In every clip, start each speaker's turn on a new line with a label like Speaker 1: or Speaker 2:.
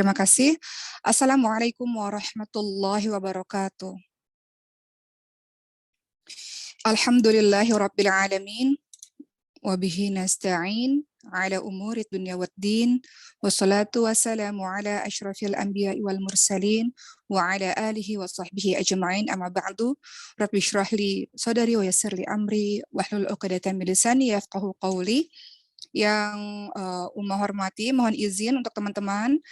Speaker 1: Terima kasih. Assalamualaikum warahmatullahi wabarakatuh. Alhamdulillahi rabbil alamin. Wabihi nasta'in ala umuri dunya waddin. Wassalatu wassalamu ala ashrafil anbiya wal mursalin. Wa ala alihi wa sahbihi ajma'in amma ba'du. Rabbi shrah li sadari wa yassir li amri. Wahlul uqadatan min lisani yafqahu qawli. Yang hormati, mohon izin untuk teman-teman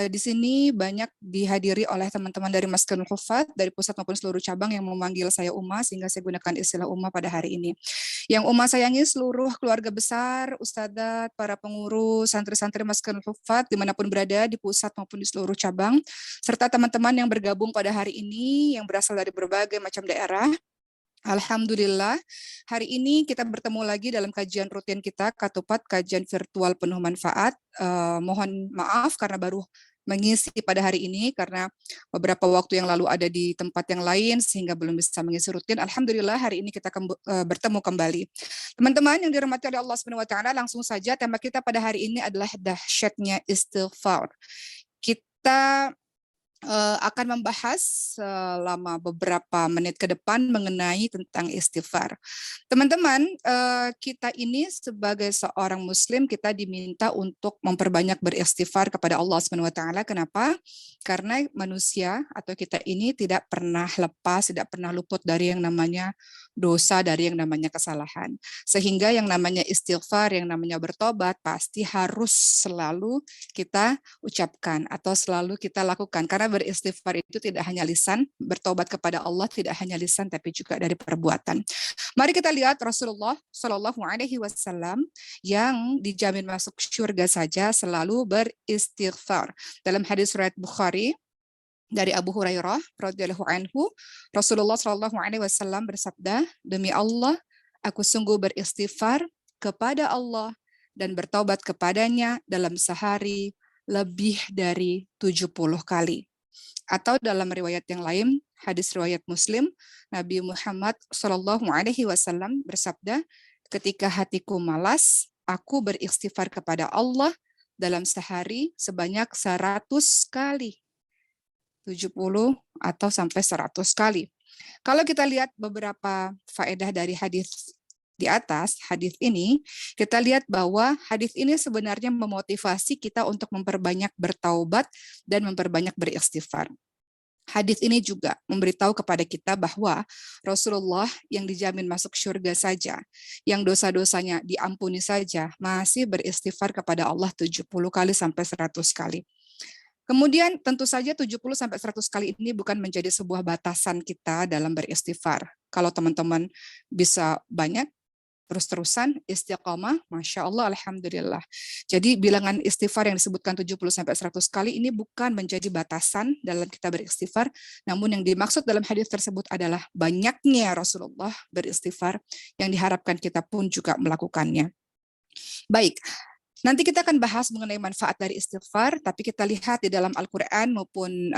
Speaker 1: di sini banyak dihadiri oleh teman-teman dari Maskanul Hufat, dari pusat maupun seluruh cabang yang memanggil saya Uma, sehingga saya gunakan istilah Uma pada hari ini. Yang Uma sayangi seluruh keluarga besar, ustadzat, para pengurus, santri-santri Maskanul Hufat, dimanapun berada, di pusat maupun di seluruh cabang, serta teman-teman yang bergabung pada hari ini, yang berasal dari berbagai macam daerah. Alhamdulillah, hari ini kita bertemu lagi dalam kajian rutin kita, Katupat, kajian virtual penuh manfaat. Mohon maaf karena baru mengisi pada hari ini, karena beberapa waktu yang lalu ada di tempat yang lain, sehingga belum bisa mengisi rutin. Alhamdulillah, hari ini kita bertemu kembali. Teman-teman yang dirahmati oleh Allah Subhanahu wa Ta'ala, langsung saja tema kita pada hari ini adalah dahsyatnya istighfar. Kita akan membahas selama beberapa menit ke depan mengenai tentang istighfar. Teman-teman, kita ini sebagai seorang muslim, kita diminta untuk memperbanyak beristighfar kepada Allah Subhanahu wa Ta'ala. Kenapa? Karena manusia atau kita ini tidak pernah lepas, tidak pernah luput dari yang namanya dosa, dari yang namanya kesalahan. Sehingga yang namanya istighfar, yang namanya bertobat, pasti harus selalu kita ucapkan atau selalu kita lakukan. Karena beristighfar itu tidak hanya lisan, bertobat kepada Allah tidak hanya lisan tapi juga dari perbuatan. Mari kita lihat Rasulullah Shallallahu Alaihi Wasallam yang dijamin masuk surga saja selalu beristighfar. Dalam hadis riwayat Bukhari dari Abu Hurairah radhiyallahu anhu, Rasulullah Shallallahu Alaihi Wasallam bersabda, demi Allah, aku sungguh beristighfar kepada Allah dan bertaubat kepadanya dalam sehari lebih dari 70 kali. Atau dalam riwayat yang lain, hadis riwayat Muslim, Nabi Muhammad Shallallahu Alaihi Wasallam bersabda, ketika hatiku malas, aku beristighfar kepada Allah dalam sehari sebanyak 100 kali. 70 atau sampai 100 kali. Kalau kita lihat beberapa faedah dari hadis di atas, hadis ini, kita lihat bahwa hadis ini sebenarnya memotivasi kita untuk memperbanyak bertaubat dan memperbanyak beristighfar. Hadis ini juga memberitahu kepada kita bahwa Rasulullah yang dijamin masuk surga saja, yang dosa-dosanya diampuni saja, masih beristighfar kepada Allah 70 kali sampai 100 kali. Kemudian tentu saja 70 sampai 100 kali ini bukan menjadi sebuah batasan kita dalam beristighfar. Kalau teman-teman bisa banyak, terus-terusan istiqomah, Masya Allah, Alhamdulillah. Jadi bilangan istighfar yang disebutkan 70 sampai 100 kali ini bukan menjadi batasan dalam kita beristighfar, namun yang dimaksud dalam hadis tersebut adalah banyaknya Rasulullah beristighfar yang diharapkan kita pun juga melakukannya. Baik, nanti kita akan bahas mengenai manfaat dari istighfar, tapi kita lihat di dalam Al-Quran maupun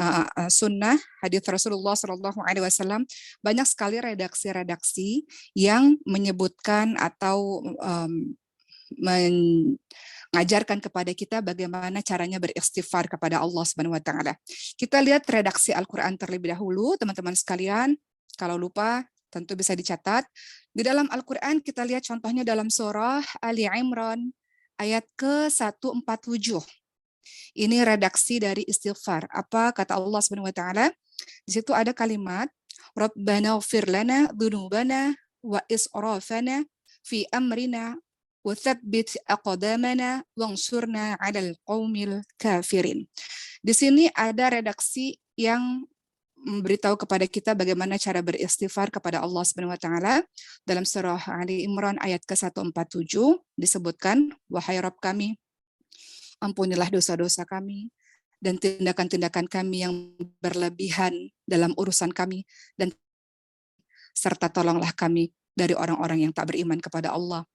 Speaker 1: Sunnah, hadis Rasulullah SAW, banyak sekali redaksi-redaksi yang menyebutkan atau mengajarkan kepada kita bagaimana caranya beristighfar kepada Allah Subhanahu wa Ta'ala. Kita lihat redaksi Al-Quran terlebih dahulu, teman-teman sekalian. Kalau lupa, tentu bisa dicatat. Di dalam Al-Quran kita lihat contohnya dalam surah Ali Imran, ayat ke-147. Ini redaksi dari istighfar. Apa kata Allah Subhanahu wa Ta'ala? Di situ ada kalimat Rabbana ighfir lana dzunubana wa israfana fi amrina wa tsabbit aqdamana wansurna 'alal qaumil kafirin. Di sini ada redaksi yang memberitahu kepada kita bagaimana cara beristighfar kepada Allah Subhanahu wa Ta'ala. Dalam surah Ali Imran ayat ke-147 disebutkan, wahai Rabb kami, ampunilah dosa-dosa kami dan tindakan-tindakan kami yang berlebihan dalam urusan kami, dan serta tolonglah kami dari orang-orang yang tak beriman kepada Allah.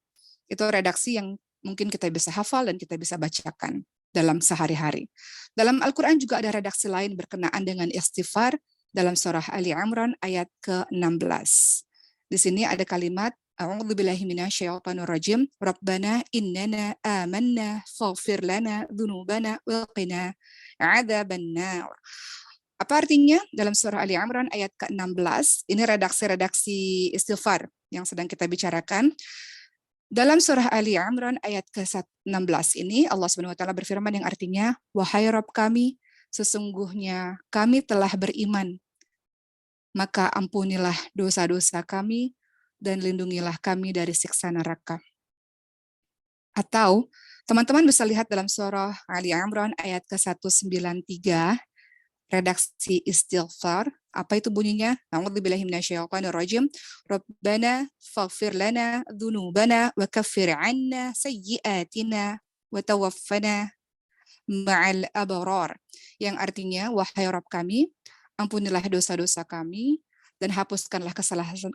Speaker 1: Itu redaksi yang mungkin kita bisa hafal dan kita bisa bacakan dalam sehari-hari. Dalam Al-Quran juga ada redaksi lain berkenaan dengan istighfar dalam surah Ali Imran ayat ke-16. Di sini ada kalimat A'udzubillahi minasyaitonirrajim. Rabbana innana amanna faghfir lana dzunubana wa qina 'adzaban nar. Apa artinya? Dalam surah Ali Imran ayat ke-16, ini redaksi-redaksi istighfar yang sedang kita bicarakan. Dalam surah Ali Imran ayat ke-16 ini Allah Subhanahu wa taala berfirman yang artinya, "Wahai Rabb kami, sesungguhnya kami telah beriman, maka ampunilah dosa-dosa kami dan lindungilah kami dari siksa neraka." Atau teman-teman bisa lihat dalam surah Ali Imran ayat ke-193, redaksi istighfar. Apa itu bunyinya? A'udzubillahi minasyaitonirrajim. Rabbana faghfir lana dzunubana wa kaffir 'anna sayyi'atina wa tawaffana ma'al abrar. Yang artinya, wahai Rabb kami, ampunilah dosa-dosa kami dan hapuskanlah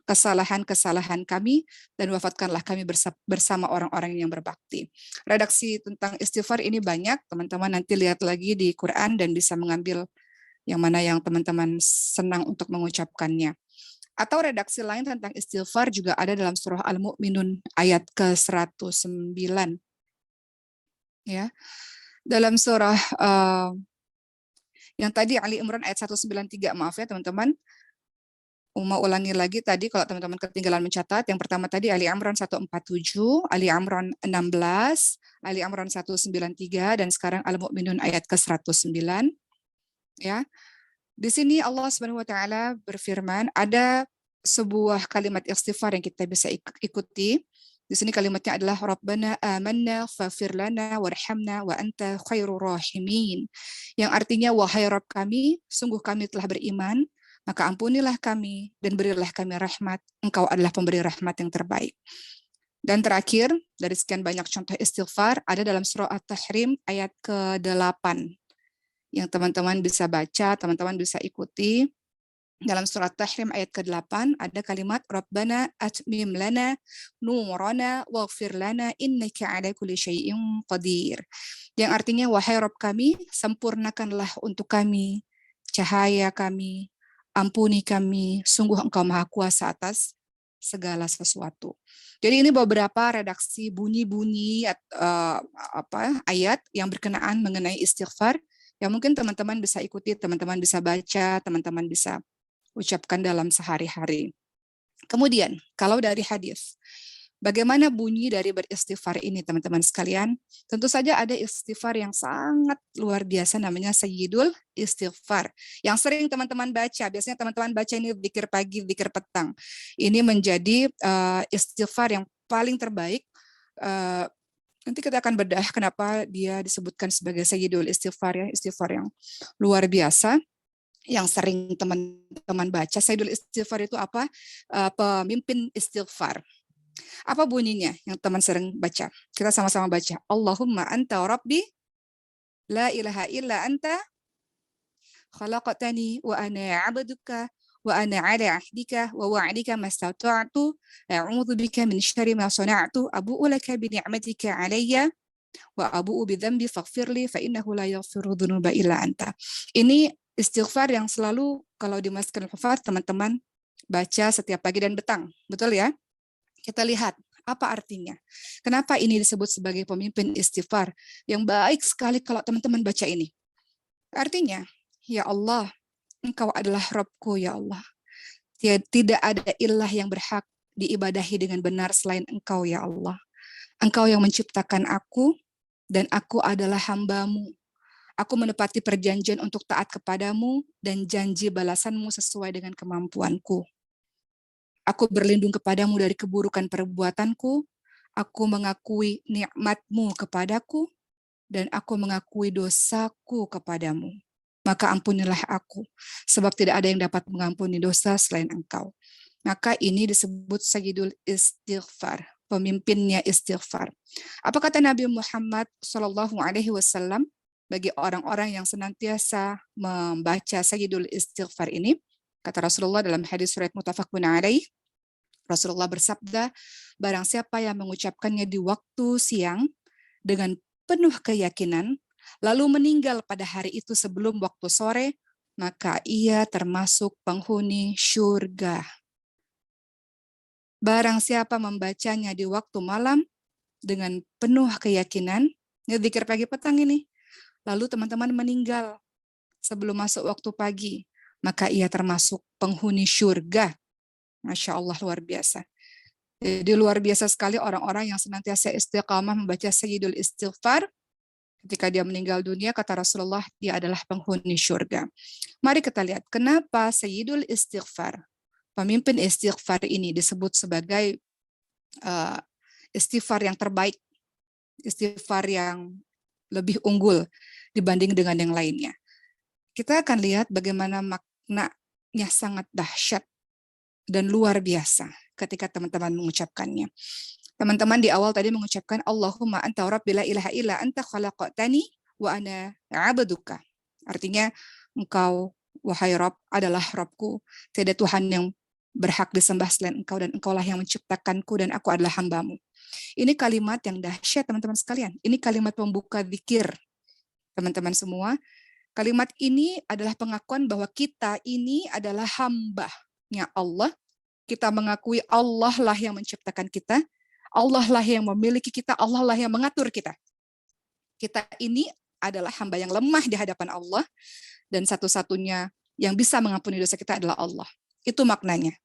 Speaker 1: kesalahan-kesalahan kami dan wafatkanlah kami bersama orang-orang yang berbakti. Redaksi tentang istighfar ini banyak, teman-teman nanti lihat lagi di Quran dan bisa mengambil yang mana yang teman-teman senang untuk mengucapkannya. Atau redaksi lain tentang istighfar juga ada dalam surah Al-Mu'minun ayat ke-109. Ya. Dalam surah yang tadi Ali Imran ayat 193, maaf ya teman-teman. Mau ulangi lagi tadi kalau teman-teman ketinggalan mencatat. Yang pertama tadi Ali Imran 147, Ali Imran 16, Ali Imran 193, dan sekarang Al-Mu'minun ayat ke-109. Ya. Di sini Allah Subhanahu wa taala berfirman, ada sebuah kalimat istighfar yang kita bisa ikuti. Di sini kalimatnya adalah Rabbana amanna faghfir lana warhamna wa anta khairur rahimin. Yang artinya, wahai Rabb kami, sungguh kami telah beriman, maka ampunilah kami dan berilah kami rahmat. Engkau adalah pemberi rahmat yang terbaik. Dan terakhir, dari sekian banyak contoh istighfar, ada dalam surah At-Tahrim ayat ke-8. Yang teman-teman bisa baca, teman-teman bisa ikuti. Dalam surat Tahrim ayat ke-8 ada kalimat Rabbana atmim lana nurana waghfir lana innaka ala kulli syai'in qadir. Yang artinya, wahai Rabb kami, sempurnakanlah untuk kami cahaya kami, ampuni kami, sungguh Engkau Maha Kuasa atas segala sesuatu. Jadi ini beberapa redaksi bunyi-bunyi ayat yang berkenaan mengenai istighfar yang mungkin teman-teman bisa ikuti, teman-teman bisa baca, teman-teman bisa ucapkan dalam sehari-hari. Kemudian, kalau dari hadis, bagaimana bunyi dari beristighfar ini, teman-teman sekalian? Tentu saja ada istighfar yang sangat luar biasa, namanya Sayyidul Istighfar. Yang sering teman-teman baca, biasanya teman-teman baca ini zikir pagi, zikir petang. Ini menjadi istighfar yang paling terbaik. Nanti kita akan bedah kenapa dia disebutkan sebagai Sayyidul Istighfar, ya, istighfar yang luar biasa, yang sering teman-teman baca. Sayyidul Istighfar itu apa? Pemimpin istighfar. Apa bunyinya yang teman sering baca? Kita sama-sama baca. Allahumma anta rabbi, la ilaha illa anta, khalaqtani wa ana abduka, wa ana ala ahdika wa wa'dika mastata'tu, a'udzu bika min syarri ma sana'tu, abu'u laka bi ni'matika alayya wa abu'u bi dzambi faghfirli fa innahu la yaghfiru dzunuba illa anta. Ini istighfar yang selalu kalau di Masjidil Hufaz teman-teman baca setiap pagi dan petang. Betul ya? Kita lihat apa artinya. Kenapa ini disebut sebagai pemimpin istighfar? Yang baik sekali kalau teman-teman baca ini. Artinya, ya Allah, Engkau adalah Rabbku, ya Allah. Tidak ada ilah yang berhak diibadahi dengan benar selain Engkau, ya Allah. Engkau yang menciptakan aku, dan aku adalah hamba-Mu. Aku menepati perjanjian untuk taat kepadamu dan janji balasanmu sesuai dengan kemampuanku. Aku berlindung kepadamu dari keburukan perbuatanku. Aku mengakui nikmat-Mu kepadaku dan aku mengakui dosaku kepadamu. Maka ampunilah aku, sebab tidak ada yang dapat mengampuni dosa selain Engkau. Maka ini disebut Sayyidul Istighfar, pemimpinnya istighfar. Apa kata Nabi Muhammad SAW bagi orang-orang yang senantiasa membaca Sayyidul Istighfar ini? Kata Rasulullah dalam hadis riwayat muttafaqun alaih, Rasulullah bersabda, barang siapa yang mengucapkannya di waktu siang dengan penuh keyakinan, lalu meninggal pada hari itu sebelum waktu sore, maka ia termasuk penghuni syurga. Barang siapa membacanya di waktu malam dengan penuh keyakinan, ini zikir pagi petang ini, lalu teman-teman meninggal sebelum masuk waktu pagi, maka ia termasuk penghuni syurga. Masya Allah, luar biasa. Jadi luar biasa sekali orang-orang yang senantiasa istiqamah membaca Sayyidul Istighfar. Ketika dia meninggal dunia, kata Rasulullah, dia adalah penghuni syurga. Mari kita lihat, kenapa Sayyidul Istighfar, pemimpin istighfar ini disebut sebagai istighfar yang terbaik, istighfar yang lebih unggul dibanding dengan yang lainnya. Kita akan lihat bagaimana maknanya sangat dahsyat dan luar biasa ketika teman-teman mengucapkannya. Teman-teman di awal tadi mengucapkan Allahumma anta rabbi la ilaha illa anta khalaqtani wa ana 'abduka. Artinya engkau wahai Rabb adalah Rabbku, tiada Tuhan yang berhak disembah selain engkau dan engkaulah yang menciptakanku dan aku adalah hambamu. Ini kalimat yang dahsyat teman-teman sekalian. Ini kalimat pembuka zikir teman-teman semua. Kalimat ini adalah pengakuan bahwa kita ini adalah hamba-Nya Allah. Kita mengakui Allah lah yang menciptakan kita, Allah lah yang memiliki kita, Allah lah yang mengatur kita. Kita ini adalah hamba yang lemah di hadapan Allah, dan satu-satunya yang bisa mengampuni dosa kita adalah Allah. Itu maknanya.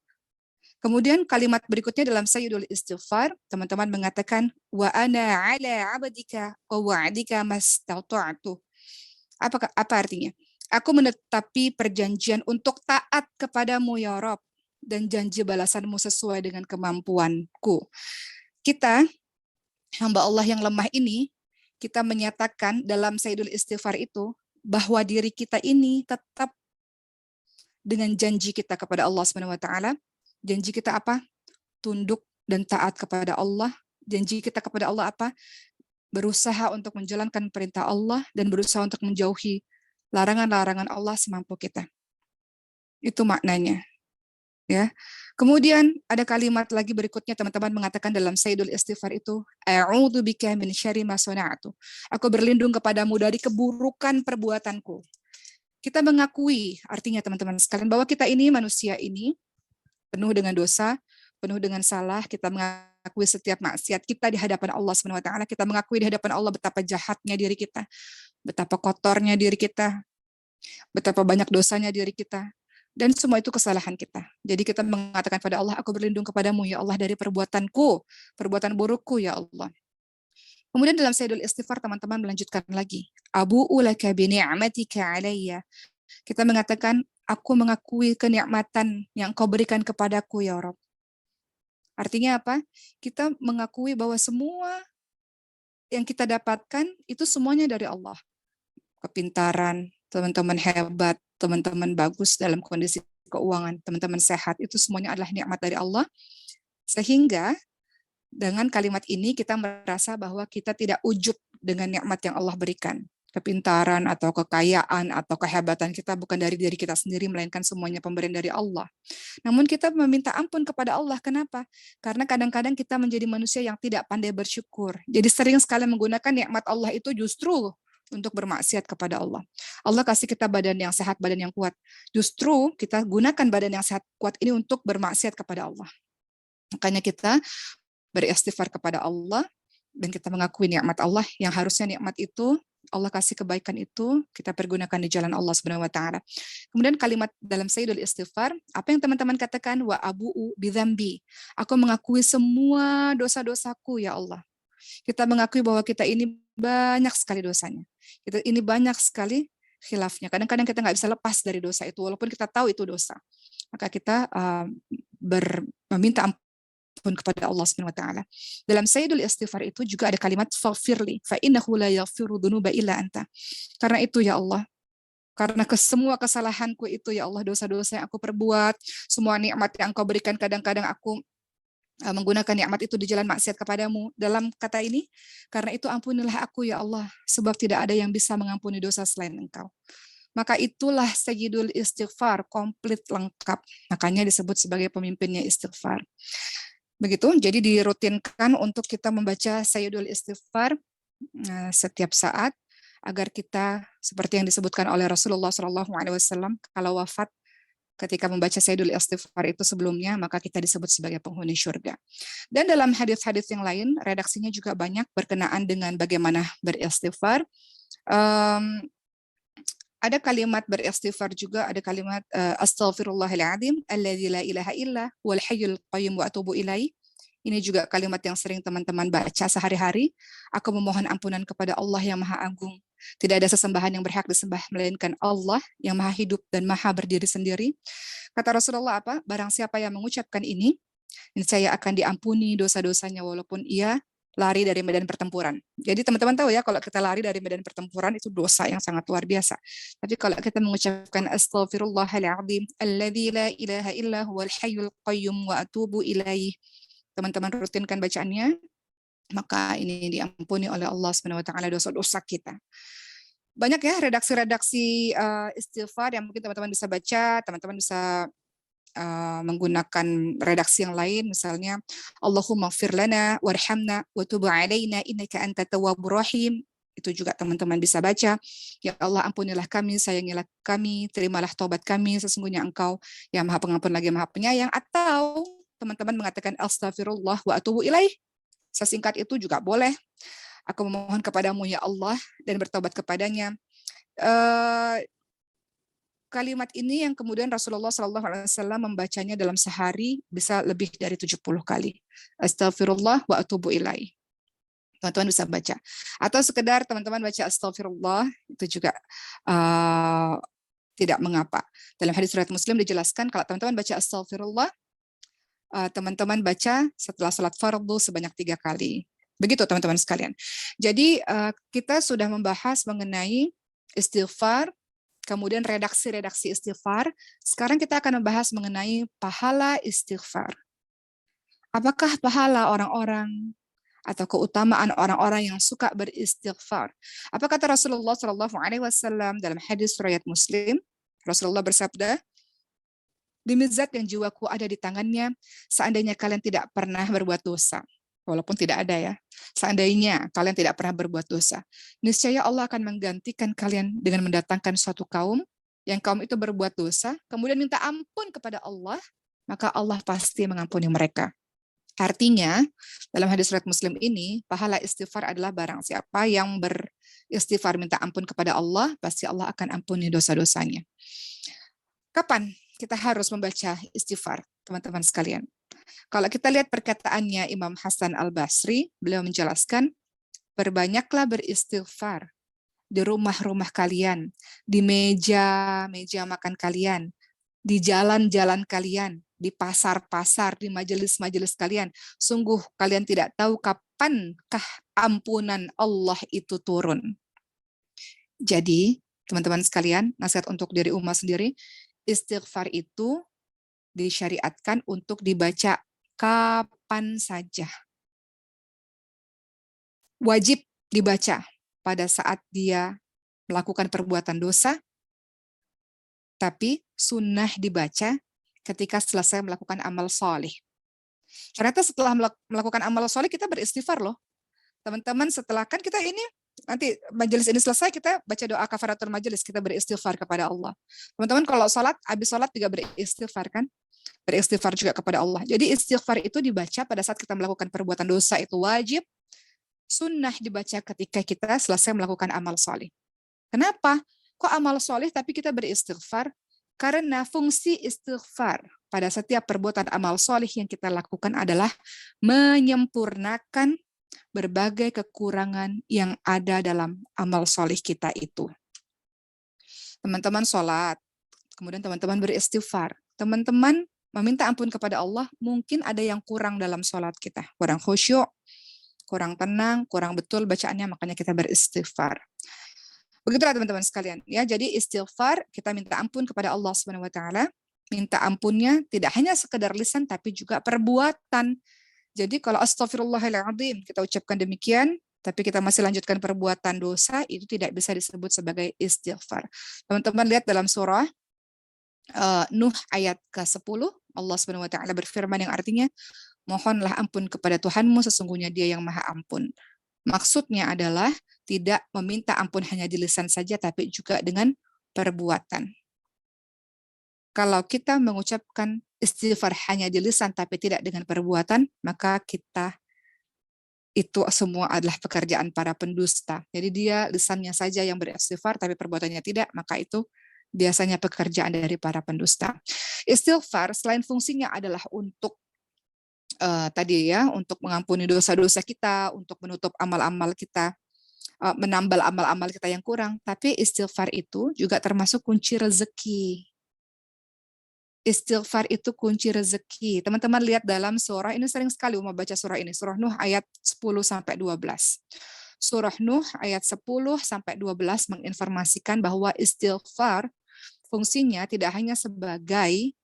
Speaker 1: Kemudian kalimat berikutnya dalam Sayyidul Istighfar, teman-teman mengatakan, wa ana ala abdika wa wa'dika mastata'tu. Apa artinya? Aku menetapi perjanjian untuk taat kepadamu ya Rabb, dan janji balasanmu sesuai dengan kemampuanku. Kita, hamba Allah yang lemah ini, kita menyatakan dalam Sayyidul Istighfar itu, bahwa diri kita ini tetap dengan janji kita kepada Allah SWT. Janji kita apa? Tunduk dan taat kepada Allah. Janji kita kepada Allah apa? Berusaha untuk menjalankan perintah Allah dan berusaha untuk menjauhi larangan-larangan Allah semampu kita. Itu maknanya. Ya. Kemudian ada kalimat lagi berikutnya teman-teman mengatakan dalam Sayyidul Istighfar itu, a'udzu bika min syarri ma sana'tu. Aku berlindung kepadamu dari keburukan perbuatanku. Kita mengakui, artinya teman-teman sekalian, bahwa kita ini manusia ini penuh dengan dosa, penuh dengan salah. Kita mengakui setiap maksiat kita di hadapan Allah SWT. Kita mengakui di hadapan Allah betapa jahatnya diri kita, betapa kotornya diri kita, betapa banyak dosanya diri kita. Dan semua itu kesalahan kita. Jadi kita mengatakan pada Allah, aku berlindung kepadamu ya Allah dari perbuatanku, perbuatan burukku ya Allah. Kemudian dalam Sayyidul Istighfar teman-teman melanjutkan lagi. Abu'u laka bi ni'matika alayya. Kita mengatakan, aku mengakui kenikmatan yang kau berikan kepadaku ya Rabb. Artinya apa? Kita mengakui bahwa semua yang kita dapatkan itu semuanya dari Allah. Kepintaran, teman-teman hebat, teman-teman bagus dalam kondisi keuangan, teman-teman sehat, itu semuanya adalah nikmat dari Allah. Sehingga dengan kalimat ini kita merasa bahwa kita tidak ujub dengan nikmat yang Allah berikan. Kepintaran atau kekayaan atau kehebatan kita bukan dari diri kita sendiri, melainkan semuanya pemberian dari Allah. Namun kita meminta ampun kepada Allah. Kenapa? Karena kadang-kadang kita menjadi manusia yang tidak pandai bersyukur. Jadi sering sekali menggunakan nikmat Allah itu justru untuk bermaksiat kepada Allah. Allah kasih kita badan yang sehat, badan yang kuat. Justru kita gunakan badan yang sehat, kuat ini untuk bermaksiat kepada Allah. Makanya kita beristighfar kepada Allah dan kita mengakui nikmat Allah yang harusnya nikmat itu Allah kasih kebaikan itu kita pergunakan di jalan Allah Subhanahu wa taala. Kemudian kalimat dalam Sayyidul Istighfar, apa yang teman-teman katakan wa abu'u bidzambi. Aku mengakui semua dosa-dosaku ya Allah. Kita mengakui bahwa kita ini banyak sekali dosanya. Kita ini banyak sekali khilafnya. Kadang-kadang kita nggak bisa lepas dari dosa itu walaupun kita tahu itu dosa. Maka kita meminta ampun kepada Allah Subhanahu wa taala. Dalam Sayyidul Istighfar itu juga ada kalimat faghfirli fa innahu la yaghfiru dzunuba illa anta. Karena itu ya Allah, karena semua kesalahanku itu ya Allah, dosa-dosa yang aku perbuat, semua nikmat yang Engkau berikan kadang-kadang aku menggunakan nikmat itu di jalan maksiat kepadamu. Dalam kata ini, karena itu ampunilah aku ya Allah, sebab tidak ada yang bisa mengampuni dosa selain Engkau. Maka itulah Sayyidul Istighfar, komplit lengkap. Makanya disebut sebagai pemimpinnya istighfar. Begitu, jadi dirutinkan untuk kita membaca Sayyidul Istighfar setiap saat agar kita seperti yang disebutkan oleh Rasulullah SAW kalau wafat ketika membaca Sayyidul Istighfar itu sebelumnya maka kita disebut sebagai penghuni syurga. Dan dalam hadis-hadis yang lain redaksinya juga banyak berkenaan dengan bagaimana beristighfar. Um, ada kalimat beristighfar juga, ada kalimat astaghfirullahaladzim alladzi la ilaha illa wal hayyul qayyum wa atubu ilaih. Ini juga kalimat yang sering teman-teman baca sehari-hari. Aku memohon ampunan kepada Allah yang Maha Agung. Tidak ada sesembahan yang berhak disembah melainkan Allah yang Maha Hidup dan Maha Berdiri sendiri. Kata Rasulullah apa? Barang siapa yang mengucapkan ini, saya akan diampuni dosa-dosanya walaupun ia lari dari medan pertempuran. Jadi teman-teman tahu ya, kalau kita lari dari medan pertempuran itu dosa yang sangat luar biasa. Tapi kalau kita mengucapkan astaghfirullahaladzim alladzi la ilaha illa huwal hayyul qayyum wa atubu ilaih, teman-teman rutinkan bacaannya, maka ini diampuni oleh Allah Subhanahu wa taala dosa-dosa kita. Banyak ya redaksi-redaksi istighfar yang mungkin teman-teman bisa baca, teman-teman bisa menggunakan redaksi yang lain, misalnya Allahumma ighfir lana warhamna wa tub alaina innaka antat tawwabur rahim. Itu juga teman-teman bisa baca. Ya Allah, ampunilah kami, sayangilah kami, terimalah taubat kami, sesungguhnya Engkau yang Maha Pengampun lagi Maha Penyayang. Atau teman-teman mengatakan astagfirullah wa atubu ilaih. Sesingkat itu juga boleh. Aku memohon kepadamu ya Allah dan bertobat kepadanya. Kalimat ini yang kemudian Rasulullah SAW membacanya dalam sehari bisa lebih dari 70 kali. Astagfirullah wa atubu ilaih. Teman-teman bisa baca. Atau sekedar teman-teman baca astagfirullah, itu juga tidak mengapa. Dalam hadis riwayat Muslim dijelaskan kalau teman-teman baca astagfirullah, teman-teman baca setelah sholat fardu sebanyak 3 kali. Begitu teman-teman sekalian. Jadi kita sudah membahas mengenai istighfar, kemudian redaksi-redaksi istighfar. Sekarang kita akan membahas mengenai pahala istighfar. Apakah pahala orang-orang atau keutamaan orang-orang yang suka beristighfar? Apa kata Rasulullah SAW dalam hadis riwayat Muslim? Rasulullah bersabda, demi zat yang jiwaku ada di tangannya, seandainya kalian tidak pernah berbuat dosa, walaupun tidak ada ya, seandainya kalian tidak pernah berbuat dosa, niscaya Allah akan menggantikan kalian dengan mendatangkan suatu kaum, yang kaum itu berbuat dosa, kemudian minta ampun kepada Allah, maka Allah pasti mengampuni mereka. Artinya, dalam hadis riwayat Muslim ini, pahala istighfar adalah barang siapa yang beristighfar minta ampun kepada Allah, pasti Allah akan ampuni dosa-dosanya. Kapan kita harus membaca istighfar, teman-teman sekalian? Kalau kita lihat perkataannya Imam Hasan Al-Basri, beliau menjelaskan, berbanyaklah beristighfar di rumah-rumah kalian, di meja makan kalian, di jalan-jalan kalian, di pasar-pasar, di majelis-majelis kalian. Sungguh kalian tidak tahu kapankah ampunan Allah itu turun. Jadi, teman-teman sekalian, nasihat untuk diri umat sendiri, istighfar itu disyariatkan untuk dibaca kapan saja. Wajib dibaca pada saat dia melakukan perbuatan dosa, tapi sunnah dibaca ketika selesai melakukan amal soleh. Ternyata setelah melakukan amal soleh kita beristighfar loh. Teman-teman, setelah kan kita ini nanti majelis ini selesai, kita baca doa kafaratul majelis, kita beristighfar kepada Allah. Teman-teman kalau sholat, habis sholat juga beristighfar kan? Beristighfar juga kepada Allah. Jadi istighfar itu dibaca pada saat kita melakukan perbuatan dosa, itu wajib. Sunnah dibaca ketika kita selesai melakukan amal soleh. Kenapa? Kok amal soleh tapi kita beristighfar? Karena fungsi istighfar pada setiap perbuatan amal soleh yang kita lakukan adalah menyempurnakan berbagai kekurangan yang ada dalam amal soleh kita itu. Teman-teman sholat, kemudian teman-teman beristighfar. Teman-teman meminta ampun kepada Allah, mungkin ada yang kurang dalam sholat kita. Kurang khusyuk, kurang tenang, kurang betul bacaannya, makanya kita beristighfar. Begitulah teman-teman sekalian. Ya, jadi istighfar kita minta ampun kepada Allah Subhanahu wa taala. Minta ampunnya tidak hanya sekedar lisan tapi juga perbuatan. Jadi kalau astagfirullahaladzim kita ucapkan demikian, tapi kita masih lanjutkan perbuatan dosa, itu tidak bisa disebut sebagai istighfar. Teman-teman lihat dalam surah Nuh ayat ke-10, Allah Subhanahu wa taala berfirman yang artinya, mohonlah ampun kepada Tuhanmu, sesungguhnya Dia yang Maha Ampun. Maksudnya adalah tidak meminta ampun hanya di lisan saja, tapi juga dengan perbuatan. Kalau kita mengucapkan istighfar hanya di lisan, tapi tidak dengan perbuatan, maka kita itu semua adalah pekerjaan para pendusta. Jadi dia lisannya saja yang beristighfar, tapi perbuatannya tidak, maka itu biasanya pekerjaan dari para pendusta. Istighfar selain fungsinya adalah untuk tadi ya, untuk mengampuni dosa-dosa kita, untuk menutup amal-amal kita, menambal amal-amal kita yang kurang, tapi istighfar itu juga termasuk kunci rezeki. Istighfar itu kunci rezeki. Teman-teman lihat dalam surah, ini sering sekali Uma baca surah ini, surah Nuh ayat 10 sampai 12. Surah Nuh ayat 10 sampai 12 menginformasikan bahwa istighfar fungsinya tidak hanya sebagai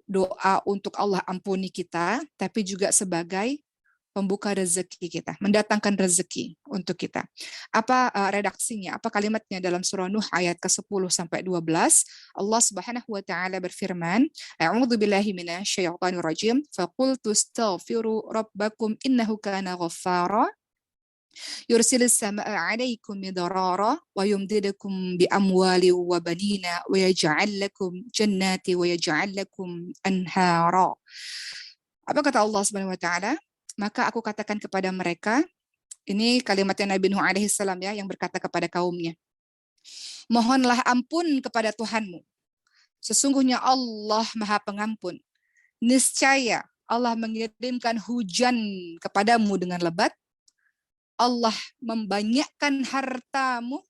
Speaker 1: doa untuk Allah ampuni kita, tapi juga sebagai pembuka rezeki kita, mendatangkan rezeki untuk kita. Apa redaksinya, apa kalimatnya dalam surah Nuh ayat ke-10 sampai 12? Allah Subhanahu wa taala berfirman, A'udzu billahi minasyaitonir rajim, faqultu astaghfiru rabbakum innahu kana ghaffara yursilis samaa'a 'alaikum midrara wa yumdidukum bi amwali wa banina wa yaj'al lakum jannati wa yaj'al lakum anhara. Apa kata Allah Subhanahu wa taala? Maka aku katakan kepada mereka, ini kalimatnya Nabi Nuh alaihi salam ya, yang berkata kepada kaumnya, mohonlah ampun kepada Tuhanmu. Sesungguhnya Allah Maha Pengampun. Niscaya Allah mengirimkan hujan kepadamu dengan lebat. Allah membanyakkan hartamu.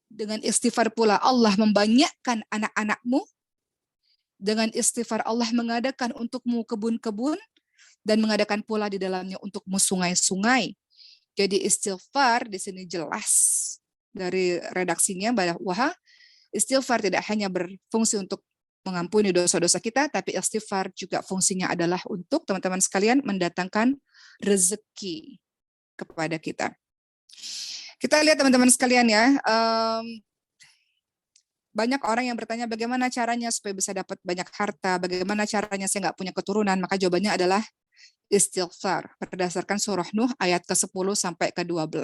Speaker 1: Dengan istighfar pula Allah membanyakkan anak-anakmu. Dengan istighfar Allah mengadakan untukmu kebun-kebun dan mengadakan pula di dalamnya untukmu sungai-sungai. Jadi istighfar di sini jelas dari redaksinya bahwa istighfar tidak hanya berfungsi untuk mengampuni dosa-dosa kita, tapi istighfar juga fungsinya adalah untuk teman-teman sekalian mendatangkan rezeki kepada kita. Kita lihat teman-teman sekalian ya, banyak orang yang bertanya bagaimana caranya supaya bisa dapat banyak harta, bagaimana caranya saya nggak punya keturunan, maka jawabannya adalah istighfar berdasarkan surah Nuh ayat ke-10 sampai ke-12.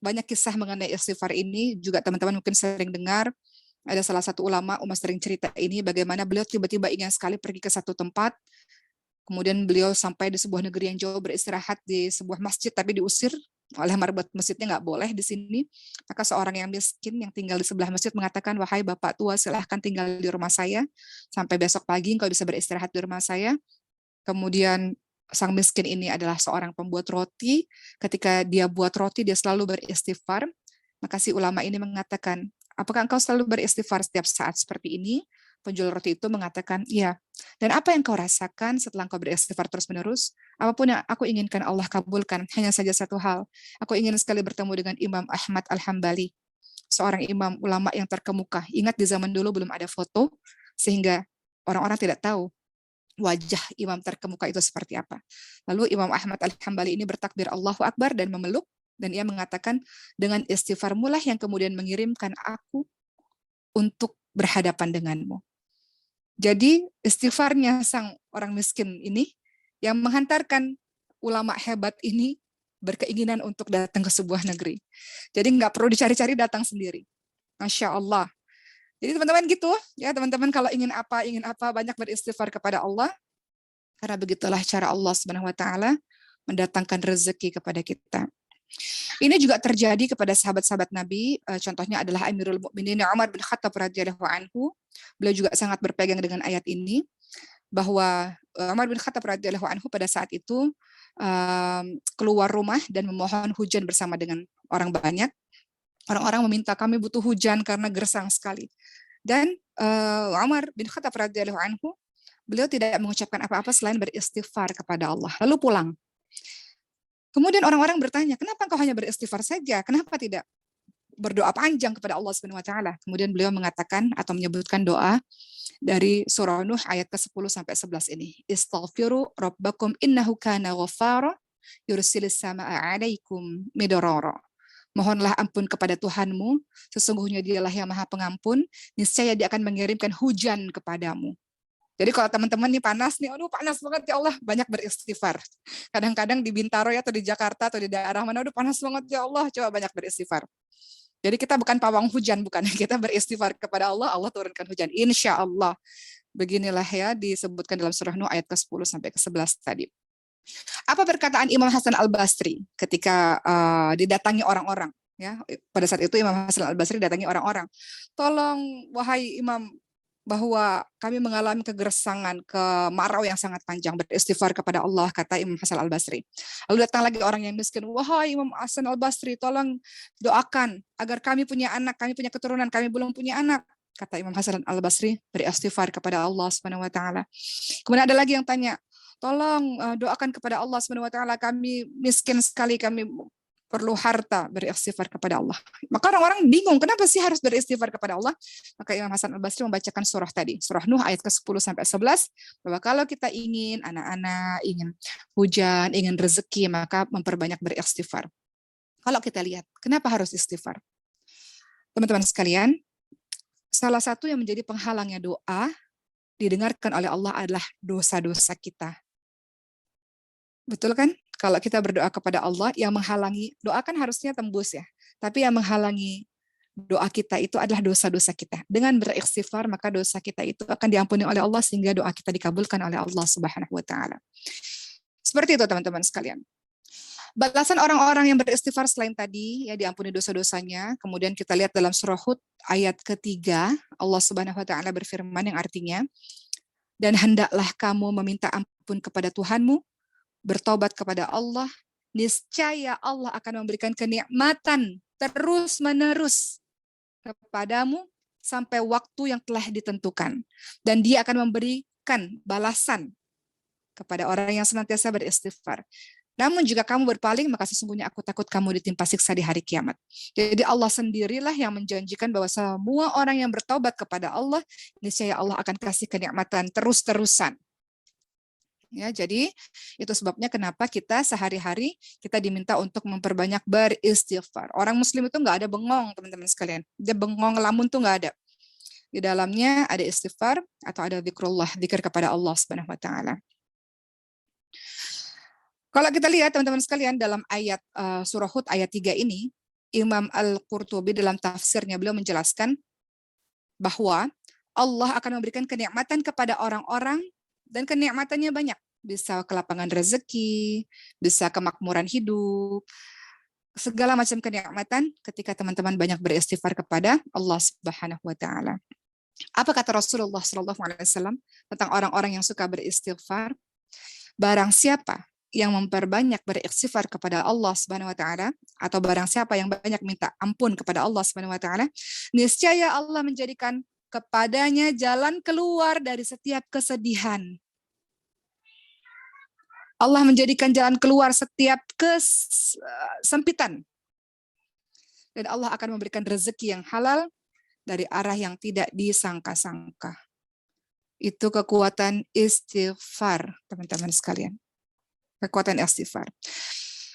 Speaker 1: Banyak kisah mengenai istighfar ini juga teman-teman mungkin sering dengar. Ada salah satu ulama, Uma sering cerita ini bagaimana beliau tiba-tiba ingin sekali pergi ke satu tempat. Kemudian beliau sampai di sebuah negeri yang jauh beristirahat di sebuah masjid tapi diusir oleh marbot masjidnya, nggak boleh di sini. Maka seorang yang miskin yang tinggal di sebelah masjid mengatakan, wahai bapak tua, silahkan tinggal di rumah saya sampai besok pagi engkau bisa beristirahat di rumah saya. Kemudian sang miskin ini adalah seorang pembuat roti. Ketika dia buat roti dia selalu beristighfar. Maka si ulama ini mengatakan, apakah engkau selalu beristighfar setiap saat seperti ini? Penjual roti itu mengatakan, iya. Dan apa yang kau rasakan setelah kau beristighfar terus-menerus? Apapun yang aku inginkan Allah kabulkan, hanya saja satu hal. Aku ingin sekali bertemu dengan Imam Ahmad Al-Hambali, seorang imam ulama yang terkemuka. Ingat di zaman dulu belum ada foto, sehingga orang-orang tidak tahu wajah imam terkemuka itu seperti apa. Lalu Imam Ahmad Al-Hambali ini bertakbir Allahu Akbar dan memeluk, dan ia mengatakan, dengan istighfarmu lah yang kemudian mengirimkan aku untuk berhadapan denganmu. Jadi istighfarnya sang orang miskin ini yang menghantarkan ulama hebat ini berkeinginan untuk datang ke sebuah negeri. Jadi nggak perlu dicari-cari, datang sendiri. Masya Allah. Jadi teman-teman gitu ya, teman-teman kalau ingin apa banyak beristighfar kepada Allah, karena begitulah cara Allah Subhanahu wa taala mendatangkan rezeki kepada kita. Ini juga terjadi kepada sahabat-sahabat Nabi, contohnya adalah Amirul Mukminin Umar bin Khattab radhiyallahu anhu. Beliau juga sangat berpegang dengan ayat ini, bahwa Umar bin Khattab radhiyallahu anhu pada saat itu keluar rumah dan memohon hujan bersama dengan orang banyak. Orang-orang meminta, kami butuh hujan karena gersang sekali. Dan Umar bin Khattab radhiyallahu anhu, beliau tidak mengucapkan apa-apa selain beristighfar kepada Allah, lalu pulang. Kemudian orang-orang bertanya, kenapa engkau hanya beristighfar saja? Kenapa tidak berdoa panjang kepada Allah Subhanahu wa taala? Kemudian beliau mengatakan atau menyebutkan doa dari surah Nuh ayat ke-10 sampai 11 ini. Istaghfiru rabbakum innahu kana ghaffara yursilis samaa'a 'alaikum midrara. Mohonlah ampun kepada Tuhanmu, sesungguhnya Dialah yang Maha Pengampun, niscaya Dia akan mengirimkan hujan kepadamu. Jadi kalau teman-teman nih panas nih, aduh panas banget ya Allah, banyak beristighfar. Kadang-kadang di Bintaro ya, atau di Jakarta atau di daerah mana, aduh panas banget ya Allah, coba banyak beristighfar. Jadi kita bukan pawang hujan, bukan. Kita beristighfar kepada Allah, Allah turunkan hujan. Insya Allah. Beginilah ya disebutkan dalam surah Nuh ayat ke-10 sampai ke-11 tadi. Apa perkataan Imam Hasan Al-Basri ketika didatangi orang-orang? Ya, pada saat itu Imam Hasan Al-Basri datangi orang-orang. Tolong wahai Imam, bahwa kami mengalami kegersangan, kemarau yang sangat panjang, beristighfar kepada Allah, kata Imam Hasan Al-Basri. Lalu datang lagi orang yang miskin, wahai Imam Hasan Al-Basri, tolong doakan agar kami punya anak, kami punya keturunan, kami belum punya anak. Kata Imam Hasan Al-Basri, beristighfar kepada Allah Subhanahu wa taala. Kemudian ada lagi yang tanya, tolong doakan kepada Allah Subhanahu wa taala, kami miskin sekali, kami perlu harta, beristighfar kepada Allah. Maka orang-orang bingung, kenapa sih harus beristighfar kepada Allah? Maka Imam Hasan Al-Basri membacakan surah tadi, surah Nuh ayat ke-10 sampai 11, bahwa kalau kita ingin anak-anak, ingin hujan, ingin rezeki, maka memperbanyak beristighfar. Kalau kita lihat, kenapa harus istighfar? Teman-teman sekalian, salah satu yang menjadi penghalangnya doa didengarkan oleh Allah adalah dosa-dosa kita. Betul kan? Kalau kita berdoa kepada Allah, yang menghalangi, doa kan harusnya tembus ya. Tapi yang menghalangi doa kita itu adalah dosa-dosa kita. Dengan beristighfar, maka dosa kita itu akan diampuni oleh Allah sehingga doa kita dikabulkan oleh Allah Subhanahu wa taala. Seperti itu teman-teman sekalian. Balasan orang-orang yang beristighfar selain tadi, ya diampuni dosa-dosanya. Kemudian kita lihat dalam surah Hud ayat ketiga, Allah Subhanahu wa taala berfirman yang artinya, dan hendaklah kamu meminta ampun kepada Tuhanmu, bertobat kepada Allah, niscaya Allah akan memberikan kenikmatan terus-menerus kepadamu sampai waktu yang telah ditentukan. Dan dia akan memberikan balasan kepada orang yang senantiasa beristighfar. Namun jika kamu berpaling, maka sesungguhnya aku takut kamu ditimpa siksa di hari kiamat. Jadi Allah sendirilah yang menjanjikan bahwa semua orang yang bertobat kepada Allah, niscaya Allah akan kasih kenikmatan terus-terusan. Ya, jadi itu sebabnya kenapa kita sehari-hari kita diminta untuk memperbanyak beristighfar. Orang Muslim itu nggak ada bengong, teman-teman sekalian. Dia bengong ngelamun tuh nggak ada. Di dalamnya ada istighfar atau ada zikrullah, zikir kepada Allah Subhanahu wa taala. Kalau kita lihat teman-teman sekalian dalam ayat surah Hud ayat 3 ini, Imam Al-Qurtubi dalam tafsirnya beliau menjelaskan bahwa Allah akan memberikan kenikmatan kepada orang-orang dan kenikmatannya banyak. Bisa kelapangan rezeki, bisa kemakmuran hidup, segala macam kenikmatan ketika teman-teman banyak beristighfar kepada Allah Subhanahu wa taala. Apa kata Rasulullah SAW tentang orang-orang yang suka beristighfar? Barang siapa yang memperbanyak beristighfar kepada Allah Subhanahu wa taala, atau barang siapa yang banyak minta ampun kepada Allah Subhanahu wa taala, niscaya Allah menjadikan kepadanya jalan keluar dari setiap kesedihan. Allah menjadikan jalan keluar setiap kesempitan. Dan Allah akan memberikan rezeki yang halal dari arah yang tidak disangka-sangka. Itu kekuatan istighfar, teman-teman sekalian. Kekuatan istighfar.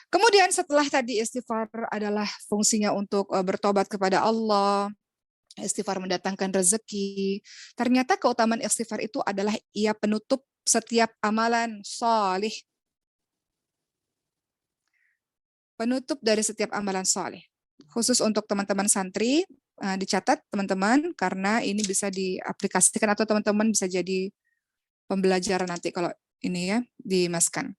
Speaker 1: Kemudian setelah tadi istighfar adalah fungsinya untuk bertobat kepada Allah, istighfar mendatangkan rezeki. Ternyata keutamaan istighfar itu adalah ia penutup setiap amalan salih. Penutup dari setiap amalan saleh. Khusus untuk teman-teman santri, dicatat teman-teman, karena ini bisa diaplikasikan atau teman-teman bisa jadi pembelajaran nanti kalau ini ya, dimaskan.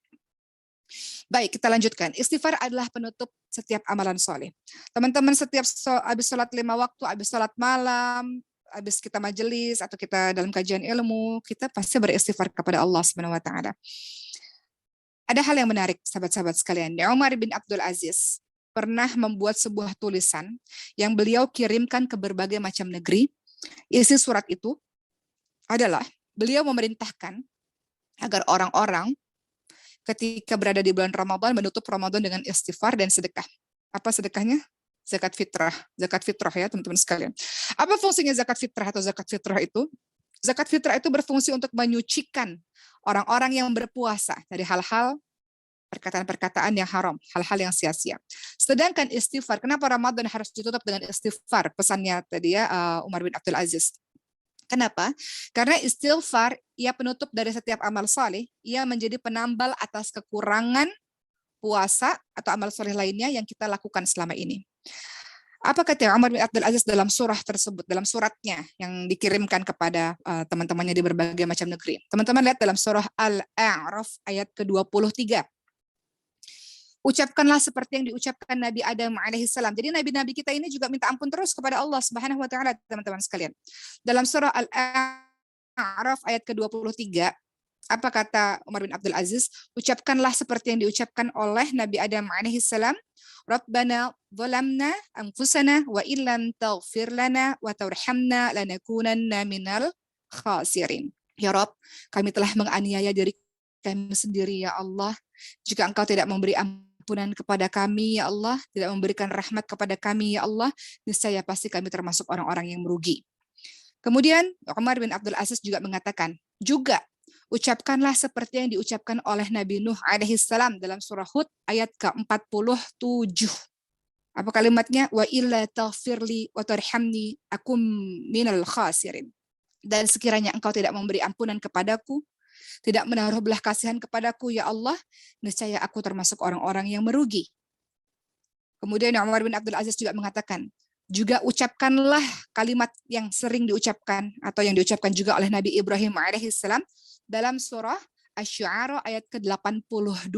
Speaker 1: Baik, kita lanjutkan. Istighfar adalah penutup setiap amalan saleh. Teman-teman setiap habis sholat 5 waktu, habis sholat malam, habis kita majelis, atau kita dalam kajian ilmu, kita pasti beristighfar kepada Allah Subhanahu wa taala. Ada hal yang menarik, sahabat-sahabat sekalian. Umar bin Abdul Aziz pernah membuat sebuah tulisan yang beliau kirimkan ke berbagai macam negeri. Isi surat itu adalah beliau memerintahkan agar orang-orang ketika berada di bulan Ramadan menutup Ramadan dengan istighfar dan sedekah. Apa sedekahnya? Zakat fitrah. Zakat fitrah ya teman-teman sekalian. Apa fungsinya zakat fitrah atau zakat fitrah itu? Zakat fitrah itu berfungsi untuk menyucikan orang-orang yang berpuasa dari hal-hal perkataan-perkataan yang haram, hal-hal yang sia-sia. Sedangkan istighfar, kenapa Ramadan harus ditutup dengan istighfar? Pesannya tadi ya Umar bin Abdul Aziz. Kenapa? Karena istighfar ia penutup dari setiap amal saleh, ia menjadi penambal atas kekurangan puasa atau amal saleh lainnya yang kita lakukan selama ini. Apa kata Umar bin Abdul Aziz dalam surah tersebut, dalam suratnya yang dikirimkan kepada teman-temannya di berbagai macam negeri. Teman-teman lihat dalam surah Al-A'raf ayat ke-23. Ucapkanlah seperti yang diucapkan Nabi Adam alaihissalam. Jadi nabi-nabi kita ini juga minta ampun terus kepada Allah Subhanahu wa taala, teman-teman sekalian. Dalam surah Al-A'raf ayat ke-23, apa kata Umar bin Abdul Aziz? Ucapkanlah seperti yang diucapkan oleh Nabi Adam alaihissalam. Rabbana zalamna anfusana wa illam taghfir lana wa tarhamna lanakunanna minal khasirin. Ya Rabb, kami telah menganiaya diri kami sendiri ya Allah. Jika Engkau tidak memberi ampunan kepada kami ya Allah, tidak memberikan rahmat kepada kami ya Allah, niscaya pasti kami termasuk orang-orang yang merugi. Kemudian Umar bin Abdul Aziz juga mengatakan, juga ucapkanlah seperti yang diucapkan oleh Nabi Nuh alaihissalam dalam surah Hud ayat ke-47. Apa kalimatnya? Wa illa taghfirli wa tarhamni akum minal khasirin. Dan sekiranya Engkau tidak memberi ampunan kepadaku, tidak menaruh belah kasihan kepadaku ya Allah, niscaya aku termasuk orang-orang yang merugi. Kemudian Umar bin Abdul Aziz juga mengatakan, juga ucapkanlah kalimat yang sering diucapkan atau yang diucapkan juga oleh Nabi Ibrahim alaihissalam dalam surah Asy-Syu'ara ayat ke-82.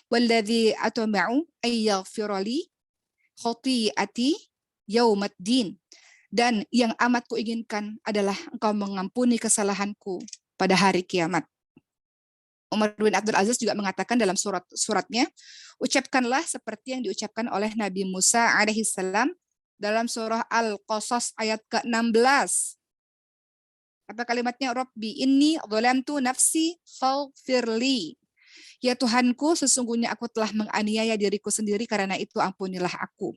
Speaker 1: Walladzi atma'u ay yaghfira li khati'ati yaumaddin. Dan yang amat kuinginkan adalah Engkau mengampuni kesalahanku pada hari kiamat. Umar bin Abdul Aziz juga mengatakan dalam suratnya, ucapkanlah seperti yang diucapkan oleh Nabi Musa alaihissalam dalam surah Al-Qasas ayat ke-16. Apa kalimatnya? Rabbi inni dhalamtu nafsi faghfirli. Ya Tuhanku, sesungguhnya aku telah menganiaya diriku sendiri, karena itu ampunilah aku.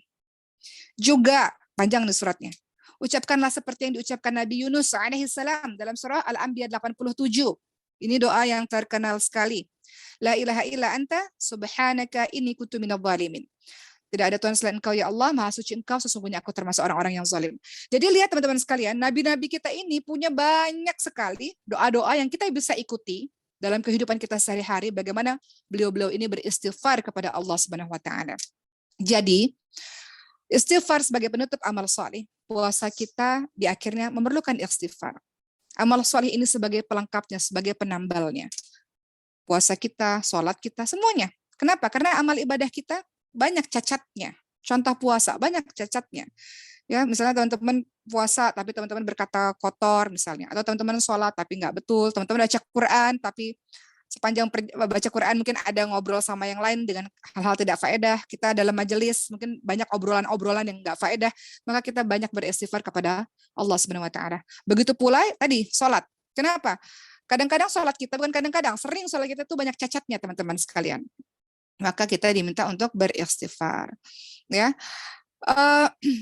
Speaker 1: Juga panjang nih suratnya. Ucapkanlah seperti yang diucapkan Nabi Yunus alaihissalam dalam surah Al-Anbiya 87. Ini doa yang terkenal sekali. La ilaha illa anta subhanaka inni kuntu minadh dhalimin. Tidak ada Tuhan selain Engkau ya Allah, Maha Suci Engkau, sesungguhnya aku termasuk orang-orang yang zalim. Jadi lihat teman-teman sekalian, nabi-nabi kita ini punya banyak sekali doa-doa yang kita bisa ikuti dalam kehidupan kita sehari-hari, bagaimana beliau-beliau ini beristighfar kepada Allah Subhanahu wa taala. Jadi, istighfar sebagai penutup amal saleh. Puasa kita di akhirnya memerlukan istighfar. Amal saleh ini sebagai pelengkapnya, sebagai penambalnya. Puasa kita, sholat kita, semuanya. Kenapa? Karena amal ibadah kita banyak cacatnya. Contoh puasa, banyak cacatnya. Ya, misalnya teman-teman puasa tapi teman-teman berkata kotor misalnya, atau teman-teman sholat tapi nggak betul, teman-teman baca Quran tapi sepanjang baca Quran mungkin ada ngobrol sama yang lain dengan hal-hal tidak faedah. Kita dalam majelis mungkin banyak obrolan-obrolan yang nggak faedah, maka kita banyak beristighfar kepada Allah Subhanahu wa taala. Begitu pula tadi sholat. Kenapa? Kadang-kadang sholat kita, bukan kadang-kadang, sering sholat kita tuh banyak cacatnya teman-teman sekalian. Maka kita diminta untuk beristighfar. Ya.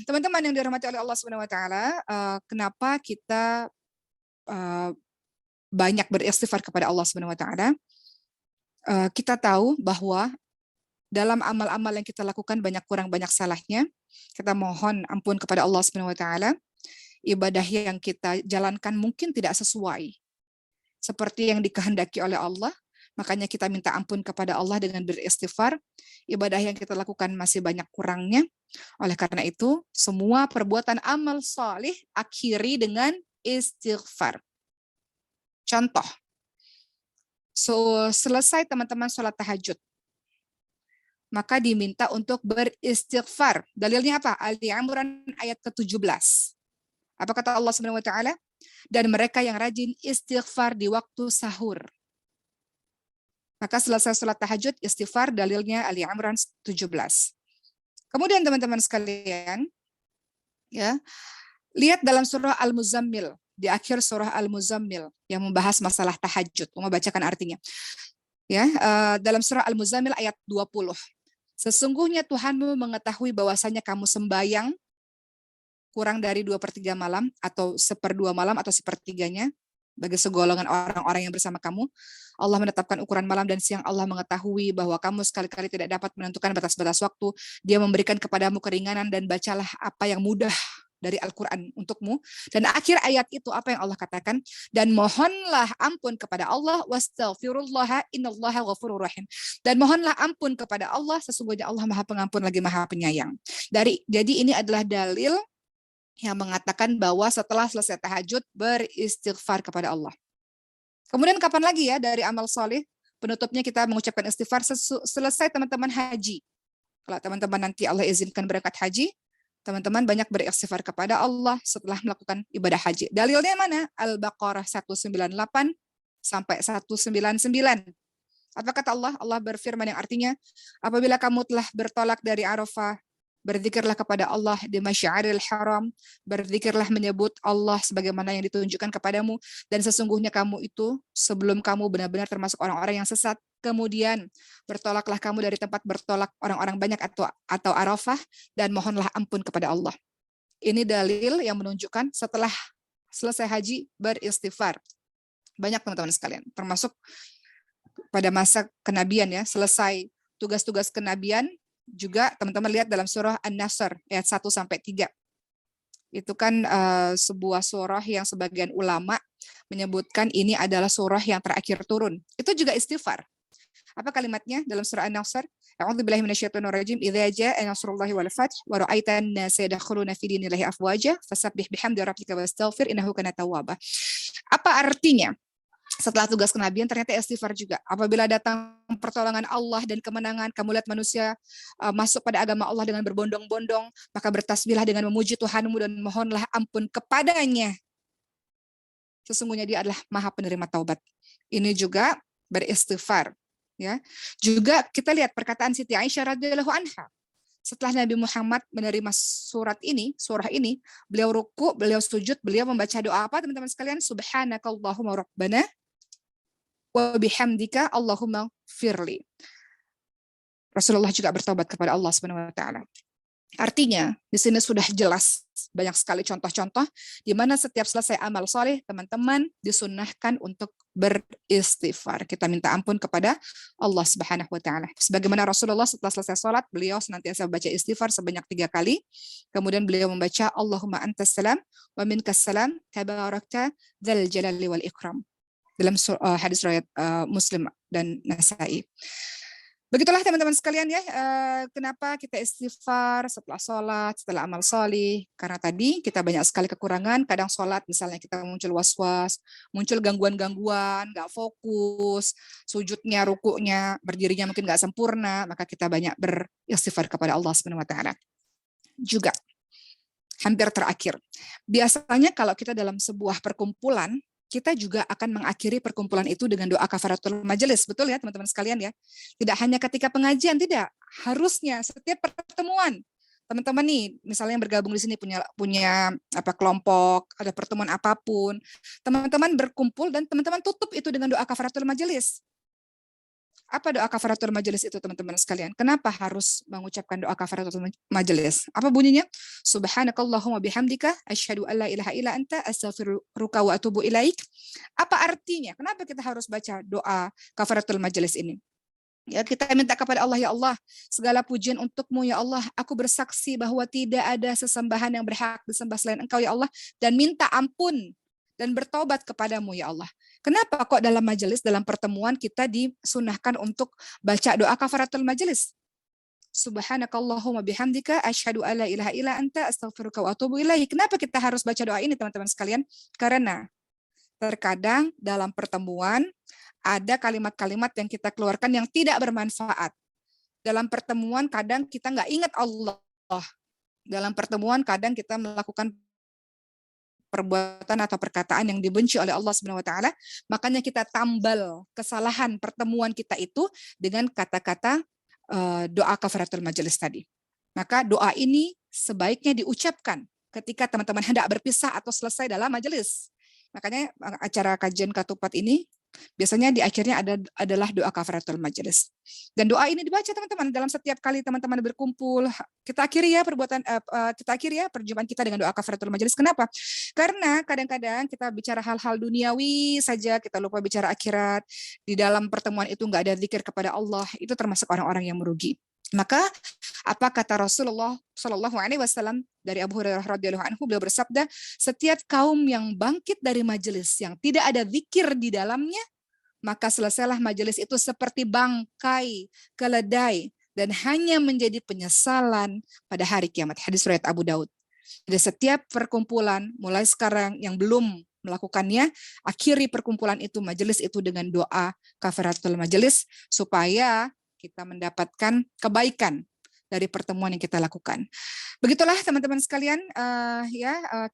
Speaker 1: Teman-teman yang dirahmati oleh Allah Subhanahu wa taala, kenapa kita banyak beristighfar kepada Allah Subhanahu wa taala? Kita tahu bahwa dalam amal-amal yang kita lakukan banyak kurang banyak salahnya. Kita mohon ampun kepada Allah Subhanahu wa taala. Ibadah yang kita jalankan mungkin tidak sesuai seperti yang dikehendaki oleh Allah. Makanya kita minta ampun kepada Allah dengan beristighfar. Ibadah yang kita lakukan masih banyak kurangnya. Oleh karena itu, semua perbuatan amal salih akhiri dengan istighfar. Contoh, selesai teman-teman sholat tahajud, maka diminta untuk beristighfar. Dalilnya apa? Ali Imran ayat ke-17. Apa kata Allah Subhanahu wa taala? Dan mereka yang rajin istighfar di waktu sahur. Maka selesai sholat tahajud, istighfar, dalilnya Ali Imran 17. Kemudian teman-teman sekalian, ya, lihat dalam surah Al-Muzammil, di akhir surah Al-Muzammil yang membahas masalah tahajud. Mau bacakan artinya. Ya, dalam surah Al-Muzammil ayat 20. Sesungguhnya Tuhanmu mengetahui bahwasanya kamu sembahyang kurang dari 2/3 malam atau 1/2 malam atau 1/3-nya bagi segolongan orang-orang yang bersama kamu. Allah menetapkan ukuran malam dan siang. Allah mengetahui bahwa kamu sekali-kali tidak dapat menentukan batas-batas waktu. Dia memberikan kepadamu keringanan dan bacalah apa yang mudah dari Al-Quran untukmu. Dan akhir ayat itu apa yang Allah katakan? Dan mohonlah ampun kepada Allah, wastaghfirullah innallaha ghafurur rahim. Dan mohonlah ampun kepada Allah, sesungguhnya Allah Maha Pengampun lagi Maha Penyayang. Jadi ini adalah dalil yang mengatakan bahwa setelah selesai tahajud beristighfar kepada Allah. Kemudian kapan lagi ya dari amal soleh? Penutupnya kita mengucapkan istighfar selesai teman-teman haji. Kalau teman-teman nanti Allah izinkan berangkat haji, teman-teman banyak beristighfar kepada Allah setelah melakukan ibadah haji. Dalilnya mana? Al-Baqarah 198 sampai 199. Apa kata Allah? Allah berfirman yang artinya, apabila kamu telah bertolak dari Arafah, berzikirlah kepada Allah di Masy'aril Haram, berzikirlah menyebut Allah sebagaimana yang ditunjukkan kepadamu, dan sesungguhnya kamu itu sebelum kamu benar-benar termasuk orang-orang yang sesat, kemudian bertolaklah kamu dari tempat bertolak orang-orang banyak atau Arafah, dan mohonlah ampun kepada Allah. Ini dalil yang menunjukkan setelah selesai haji beristighfar. Banyak teman-teman sekalian, termasuk pada masa kenabian ya, selesai tugas-tugas kenabian, juga teman-teman lihat dalam surah An-Nasr ayat 1 sampai 3. Itu kan sebuah surah yang sebagian ulama menyebutkan ini adalah surah yang terakhir turun. Itu juga istighfar. Apa kalimatnya dalam surah An-Nasr? A'udzubillahi minasyaitonirrajim. Idza jaa'a nasrullahi wal fath wa ra'aitan nasa yadkhuluna fi dinillahi afwaja fasabbih bihamdi rabbika wastaghfir innahu kana tawwaba. Apa artinya? Setelah tugas kenabian ternyata istighfar juga. Apabila datang pertolongan Allah dan kemenangan, kamu lihat manusia masuk pada agama Allah dengan berbondong-bondong, maka bertasbihlah dengan memuji Tuhanmu dan mohonlah ampun kepadanya. Sesungguhnya dia adalah Maha Penerima Taubat. Ini juga beristighfar. Ya. Juga kita lihat perkataan Siti Aisyah radhiyallahu anha. Setelah Nabi Muhammad menerima surah ini, beliau ruku, beliau sujud, beliau membaca doa apa teman-teman sekalian? Subhanakallahumma rabbana wa bihamdika Allahumma firli. Rasulullah juga bertobat kepada Allah Subhanahu wa taala. Artinya, di sini sudah jelas banyak sekali contoh-contoh di mana setiap selesai amal soleh, teman-teman disunnahkan untuk beristighfar. Kita minta ampun kepada Allah Subhanahu wa taala. Sebagaimana Rasulullah setelah selesai sholat, beliau senantiasa membaca istighfar sebanyak 3 kali. Kemudian beliau membaca Allahumma antas salam wa minkas salam tabarakta dzal jalali wal ikram. Dalam hadis riwayat Muslim dan Nasa'i. Begitulah teman-teman sekalian ya, kenapa kita istighfar setelah sholat, setelah amal soleh. Karena tadi kita banyak sekali kekurangan, kadang sholat misalnya kita muncul was-was, muncul gangguan-gangguan, nggak fokus, sujudnya, rukuknya, berdirinya mungkin nggak sempurna, maka kita banyak beristighfar kepada Allah Subhanahu wa taala. Juga, hampir terakhir, biasanya kalau kita dalam sebuah perkumpulan, kita juga akan mengakhiri perkumpulan itu dengan doa kafaratul majelis. Betul ya teman-teman sekalian ya. Tidak hanya ketika pengajian, tidak. Harusnya setiap pertemuan. Teman-teman nih, misalnya yang bergabung di sini punya kelompok, ada pertemuan apapun. Teman-teman berkumpul dan teman-teman tutup itu dengan doa kafaratul majelis. Apa doa kafaratul majelis itu teman-teman sekalian? Kenapa harus mengucapkan doa kafaratul majelis? Apa bunyinya? Subhanakallahumma bihamdika asyhadu an la ilaha illa anta astaghfiruka wa atubu ilaik. Apa artinya? Kenapa kita harus baca doa kafaratul majelis ini? Ya, kita minta kepada Allah, ya Allah, segala pujian untukmu ya Allah. Aku bersaksi bahwa tidak ada sesembahan yang berhak disembah selain Engkau ya Allah, dan minta ampun dan bertobat kepadamu ya Allah. Kenapa kok dalam majelis, dalam pertemuan kita disunahkan untuk baca doa kafaratul majelis? Subhanakallahumma bihamdika asyhadu an la ilaha illa anta astaghfiruka wa atubu ilaik. Kenapa kita harus baca doa ini teman-teman sekalian? Karena terkadang dalam pertemuan ada kalimat-kalimat yang kita keluarkan yang tidak bermanfaat. Dalam pertemuan kadang kita nggak ingat Allah. Dalam pertemuan kadang kita melakukan perbuatan atau perkataan yang dibenci oleh Allah Subhanahu wa taala, makanya kita tambal kesalahan pertemuan kita itu dengan kata-kata doa kafaratul majelis tadi. Maka doa ini sebaiknya diucapkan ketika teman-teman hendak berpisah atau selesai dalam majelis. Makanya acara kajian Katupat ini biasanya di akhirnya adalah doa kafaratul majelis. Dan doa ini dibaca teman-teman dalam setiap kali teman-teman berkumpul. Kita akhiri ya perjumpaan kita dengan doa kafaratul majelis. Kenapa? Karena kadang-kadang kita bicara hal-hal duniawi saja, kita lupa bicara akhirat. Di dalam pertemuan itu nggak ada zikir kepada Allah, itu termasuk orang-orang yang merugi. Maka apa kata Rasulullah Shallallahu Alaihi Wasallam dari Abu Hurairah radhiyallahu anhu, beliau bersabda, setiap kaum yang bangkit dari majelis yang tidak ada zikir di dalamnya, maka selesailah majelis itu seperti bangkai keledai dan hanya menjadi penyesalan pada hari kiamat. Hadis riwayat Abu Daud. Jadi setiap perkumpulan mulai sekarang yang belum melakukannya, akhiri perkumpulan itu, majelis itu dengan doa kafaratul majelis supaya kita mendapatkan kebaikan dari pertemuan yang kita lakukan. Begitulah teman-teman sekalian,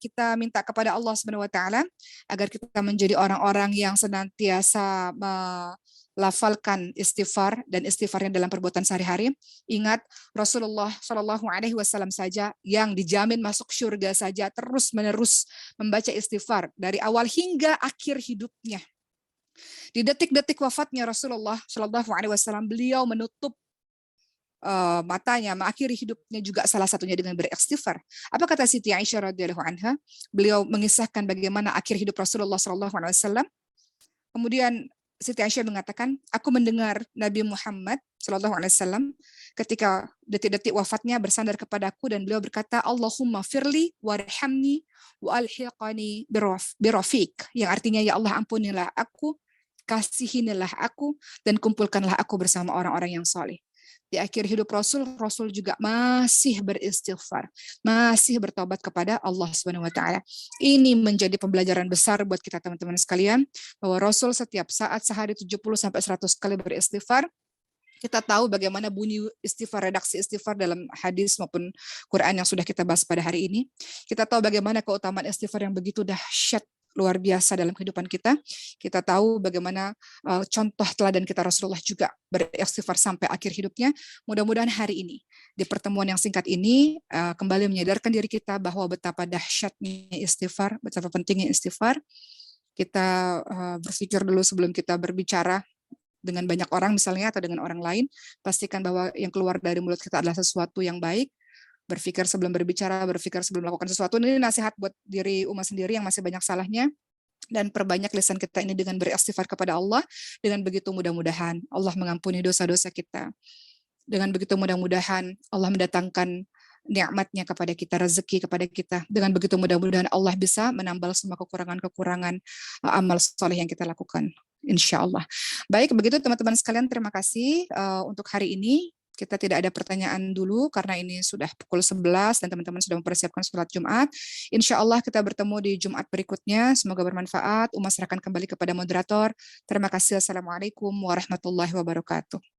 Speaker 1: kita minta kepada Allah Subhanahu wa taala agar kita menjadi orang-orang yang senantiasa melafalkan istighfar dan istighfarnya dalam perbuatan sehari-hari. Ingat, Rasulullah Shallallahu alaihi wasallam saja yang dijamin masuk surga saja terus-menerus membaca istighfar dari awal hingga akhir hidupnya. Di detik-detik wafatnya Rasulullah Shallallahu alaihi wasallam, beliau menutup matanya, mengakhiri hidupnya juga salah satunya dengan beristighfar. Apa kata Siti Aisyah radhiyallahu anha? Beliau mengisahkan bagaimana akhir hidup Rasulullah sallallahu alaihi wasallam. Kemudian Siti Aisyah mengatakan, aku mendengar Nabi Muhammad sallallahu alaihi wasallam ketika detik-detik wafatnya bersandar kepadaku dan beliau berkata, Allahumma firli warhamni wa alhiqani birafiq, yang artinya ya Allah ampunilah aku, kasihinilah aku dan kumpulkanlah aku bersama orang-orang yang saleh. Di akhir hidup Rasul juga masih beristighfar, masih bertobat kepada Allah Subhanahu wa taala. Ini menjadi pembelajaran besar buat kita teman-teman sekalian, bahwa Rasul setiap saat sehari 70 sampai 100 kali beristighfar. Kita tahu bagaimana bunyi istighfar, redaksi istighfar dalam hadis maupun Quran yang sudah kita bahas pada hari ini. Kita tahu bagaimana keutamaan istighfar yang begitu dahsyat, luar biasa dalam kehidupan kita. Kita tahu bagaimana contoh teladan kita Rasulullah juga beristighfar sampai akhir hidupnya. Mudah-mudahan hari ini, di pertemuan yang singkat ini, kembali menyadarkan diri kita bahwa betapa dahsyatnya istighfar, betapa pentingnya istighfar. Kita berpikir dulu sebelum kita berbicara dengan banyak orang misalnya atau dengan orang lain, pastikan bahwa yang keluar dari mulut kita adalah sesuatu yang baik. Berpikir sebelum berbicara, berpikir sebelum melakukan sesuatu. Ini nasihat buat diri Uma sendiri yang masih banyak salahnya. Dan perbanyak lisan kita ini dengan beristighfar kepada Allah. Dengan begitu mudah-mudahan Allah mengampuni dosa-dosa kita. Dengan begitu mudah-mudahan Allah mendatangkan nikmatnya kepada kita, rezeki kepada kita. Dengan begitu mudah-mudahan Allah bisa menambal semua kekurangan-kekurangan amal soleh yang kita lakukan. Insya Allah. Baik, begitu teman-teman sekalian, terima kasih untuk hari ini. Kita tidak ada pertanyaan dulu karena ini sudah pukul 11 dan teman-teman sudah mempersiapkan sholat Jumat. Insya Allah kita bertemu di Jumat berikutnya. Semoga bermanfaat. Uma serahkan kembali kepada moderator. Terima kasih. Assalamualaikum warahmatullahi wabarakatuh.